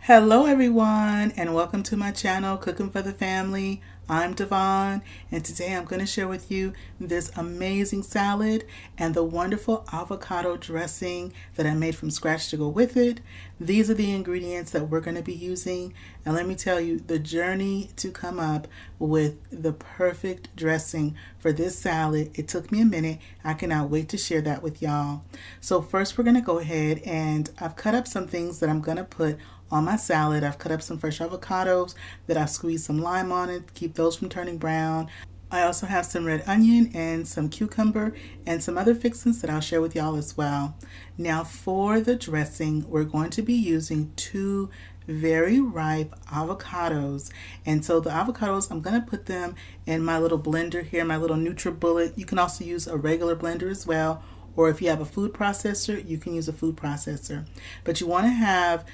Hello everyone and welcome to my channel Cooking for the Family. I'm Dyvonne and today I'm going to share with you this amazing salad and the wonderful avocado dressing that I made from scratch to go with it. These are the ingredients that we're going to be using, and let me tell you, the journey to come up with the perfect dressing for this salad, it took me a minute. I cannot wait to share that with y'all. So first we're going to go ahead and I've cut up some things that I'm going to put on my salad. I've cut up some fresh avocados that I've squeezed some lime on it, keep those from turning brown. I also have some red onion and some cucumber and some other fixings that I'll share with y'all as well. Now for the dressing, we're going to be using two very ripe avocados. And so the avocados, I'm going to put them in my little blender here, my little NutriBullet. You can also use a regular blender as well, or if you have a food processor, you can use a food processor. But you want to have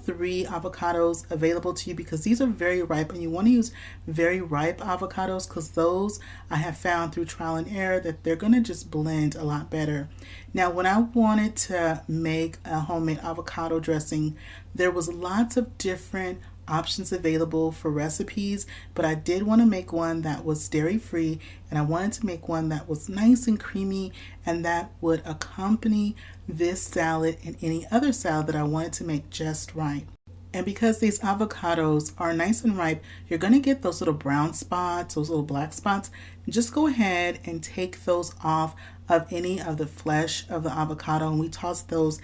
3 avocados available to you because these are very ripe, and you want to use very ripe avocados because those I have found through trial and error that they're going to just blend a lot better. Now, when I wanted to make a homemade avocado dressing, there was lots of different options available for recipes, but I did want to make one that was dairy free, and I wanted to make one that was nice and creamy and that would accompany this salad and any other salad that I wanted to make just right. And because these avocados are nice and ripe, you're going to get those little brown spots, those little black spots. Just go ahead and take those off of any of the flesh of the avocado, and we toss those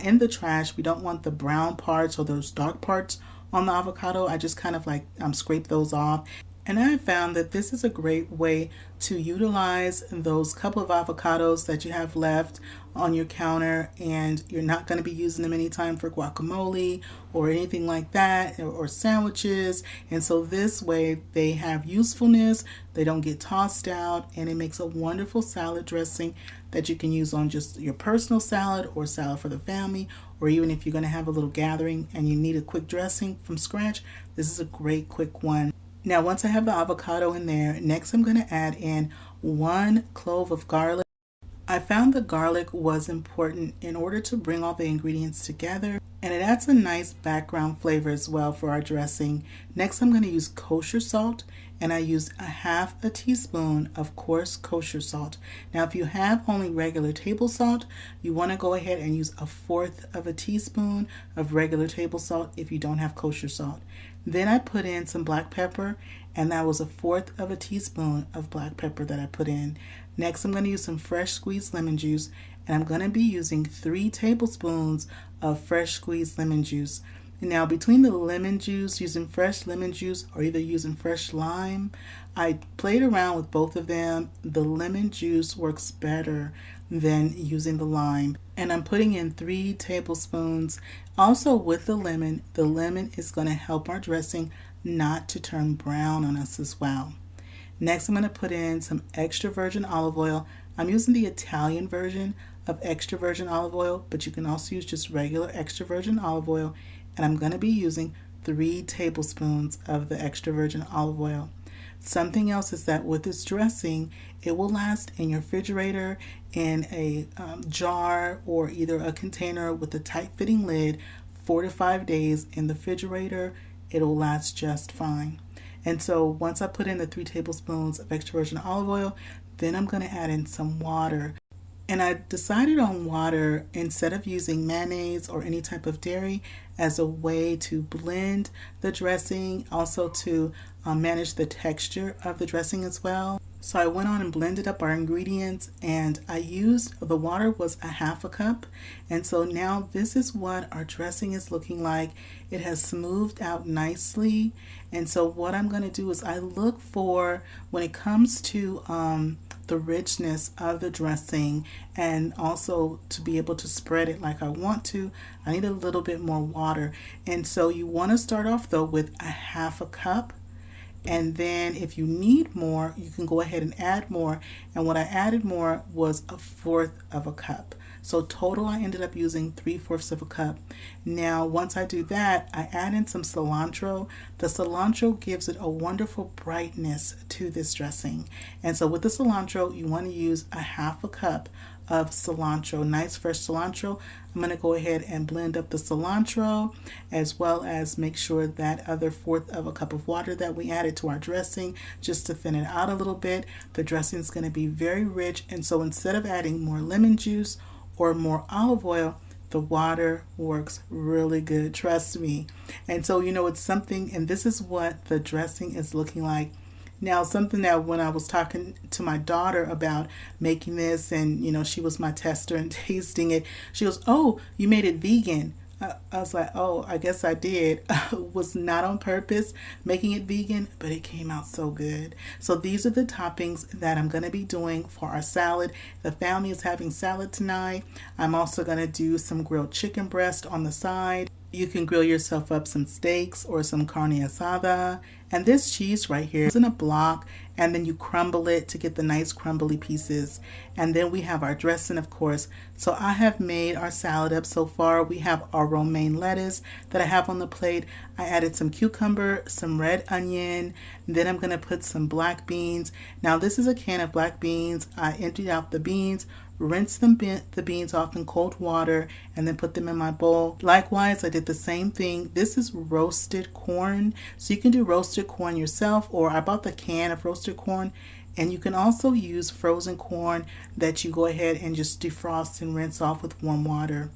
in the trash. We don't want the brown parts or those dark parts on the avocado. I just kind of like scrape those off. And I found that this is a great way to utilize those couple of avocados that you have left on your counter, and you're not going to be using them anytime for guacamole or anything like that, or sandwiches. And so this way they have usefulness, they don't get tossed out, and it makes a wonderful salad dressing that you can use on just your personal salad or salad for the family, or even if you're going to have a little gathering and you need a quick dressing from scratch, this is a great quick one. Now, once I have the avocado in there, next I'm going to add in 1 clove of garlic. I found the garlic was important in order to bring all the ingredients together, and it adds a nice background flavor as well for our dressing. Next, I'm going to use kosher salt, and I used a half a teaspoon of coarse kosher salt. Now, if you have only regular table salt, you want to go ahead and use 1/4 of a teaspoon of regular table salt if you don't have kosher salt. Then I put in some black pepper, and that was 1/4 of a teaspoon of black pepper that I put in. Next, I'm going to use some fresh squeezed lemon juice, and I'm going to be using 3 tablespoons of fresh squeezed lemon juice. Now, between the lemon juice, using fresh lemon juice or either using fresh lime, I played around with both of them. The lemon juice works better than using the lime. And I'm putting in 3 tablespoons. Also with the lemon is going to help our dressing not to turn brown on us as well. Next, I'm going to put in some extra virgin olive oil. I'm using the Italian version of extra virgin olive oil, but you can also use just regular extra virgin olive oil. And I'm going to be using 3 tablespoons of the extra virgin olive oil. Something else is that with this dressing, it will last in your refrigerator in a jar or either a container with a tight fitting lid 4 to 5 days in the refrigerator. It'll last just fine. And so once I put in the 3 tablespoons of extra virgin olive oil, then I'm going to add in some water. And I decided on water instead of using mayonnaise or any type of dairy as a way to blend the dressing, also to manage the texture of the dressing as well. So I went on and blended up our ingredients, and I used, the water was 1/2 cup. And so now this is what our dressing is looking like. It has smoothed out nicely. And so what I'm going to do is I look for, when it comes to the richness of the dressing, and also to be able to spread it like I want to, I need a little bit more water. And so you want to start off though with 1/2 cup. And then if you need more, you can go ahead and add more. And what I added more was 1/4 of a cup. So total, I ended up using 3/4 of a cup. Now, once I do that, I add in some cilantro. The cilantro gives it a wonderful brightness to this dressing. And so with the cilantro, you want to use 1/2 cup of cilantro, nice fresh cilantro. I'm going to go ahead and blend up the cilantro, as well as make sure that other fourth of a cup of water that we added to our dressing, just to thin it out a little bit. The dressing is going to be very rich, and so instead of adding more lemon juice or more olive oil, the water works really good, trust me. And so, it's something, and this is what the dressing is looking like. Now, something that when I was talking to my daughter about making this, and she was my tester and tasting it, she goes, "Oh, you made it vegan." I was like, "Oh, I guess I did." It was not on purpose making it vegan, but it came out so good. So these are the toppings that I'm going to be doing for our salad. The family is having salad tonight. I'm also going to do some grilled chicken breast on the side. You can grill yourself up some steaks or some carne asada. And this cheese right here is in a block, and then you crumble it to get the nice crumbly pieces. And then we have our dressing, of course. So I have made our salad up so far. We have our romaine lettuce that I have on the plate. I added some cucumber, some red onion. Then I'm going to put some black beans. Now this is a can of black beans. I emptied out the beans, rinse the beans off in cold water, and then put them in my bowl. Likewise, I did the same thing. This is roasted corn, so you can do roasted corn yourself, or I bought the can of roasted corn, and you can also use frozen corn that you go ahead and just defrost and rinse off with warm water.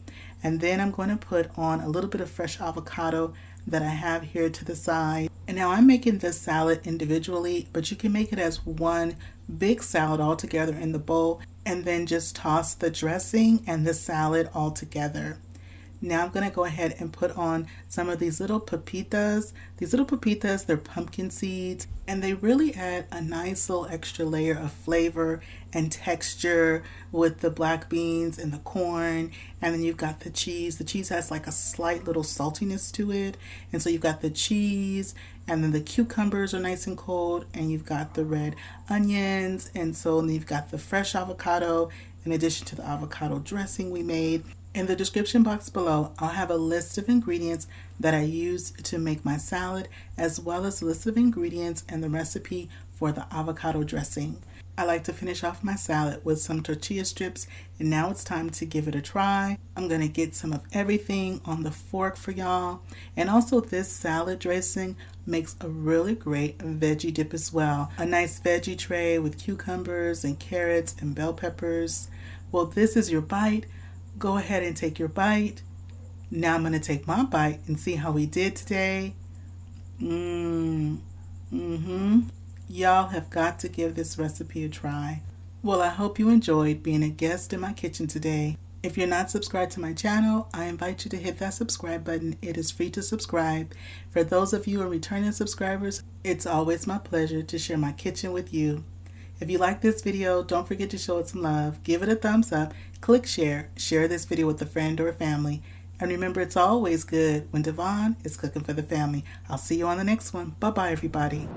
And then I'm going to put on a little bit of fresh avocado that I have here to the side. And now I'm making this salad individually, but you can make it as one big salad all together in the bowl, and then just toss the dressing and the salad all together. Now I'm going to go ahead and put on some of these little pepitas. These little pepitas, they're pumpkin seeds, and they really add a nice little extra layer of flavor and texture with the black beans and the corn. And then you've got the cheese. The cheese has like a slight little saltiness to it. And so you've got the cheese, and then the cucumbers are nice and cold, and you've got the red onions, and so you've got the fresh avocado in addition to the avocado dressing we made. In the description box below, I'll have a list of ingredients that I use to make my salad, as well as a list of ingredients and the recipe for the avocado dressing. I like to finish off my salad with some tortilla strips, and now it's time to give it a try. I'm going to get some of everything on the fork for y'all. And also, this salad dressing makes a really great veggie dip as well. A nice veggie tray with cucumbers and carrots and bell peppers. Well, this is your bite. Go ahead and take your bite. Now I'm going to take my bite and see how we did today. Y'all have got to give this recipe a try. Well, I hope you enjoyed being a guest in my kitchen today. If you're not subscribed to my channel, I invite you to hit that subscribe button. It is free to subscribe. For those of you who are returning subscribers, it's always my pleasure to share my kitchen with you. If you like this video, don't forget to show it some love. Give it a thumbs up, click share this video with a friend or a family. And remember, it's always good when Dyvonne is cooking for the family. I'll see you on the next one. Bye-bye, everybody.